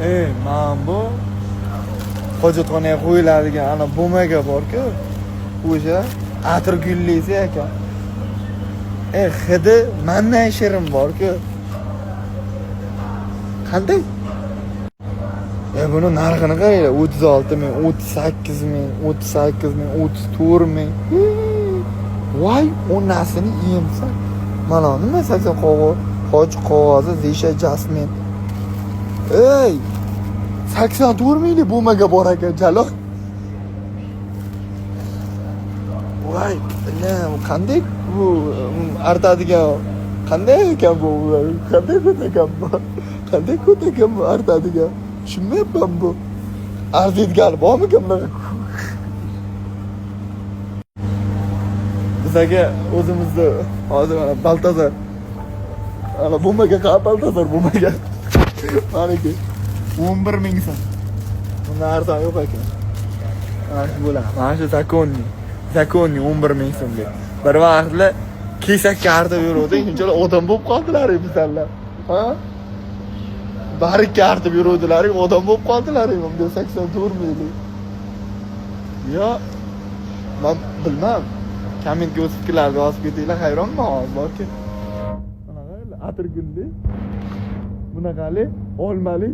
Men bu hojatxonaga qo'yiladigan ana bo'maga bor-ku, o'sha atirgullisi ekan. Hidi mandan shirin bor-ku. Qanday? Buni narxini qaranglar, 36 ming, 38 ming, 38 ming, 34 ming. Voy, onasini yemsa. Mana nima 80 qog'ozi zisha jasmin. 84 minglik bo'maga bor ekan, Jalol. Voy, qanday bu artadigan, qanday ekan bu? Qanday ekan bu? Qanday ekan bu artadigan? Tushunmayapman bu. Arziydigan bormi bunaqa? Bizaga o'zimizni hozir mana Baltazar. Ana bo'maga Baltazar bo'maga. Maniki 11 ming so'm. Bundan arzon yo'q ekan. Mana shu bo'ladi. Mana shu zakonni 11 ming so'mga. Bir vaqtlar kesakka artib yuruvdi, shunchalar odam bo'lib qoldilar bizlar. Ha? Barikka artib yuruvdilar, odam bo'lib qoldilar, bunga 84 minglik. Yo, men bilmam. Kommentga o'z fikrlaringizni yozib ketinglar, hayronman hozir borki. Bunaqa atirgulli, bunaqali, olmali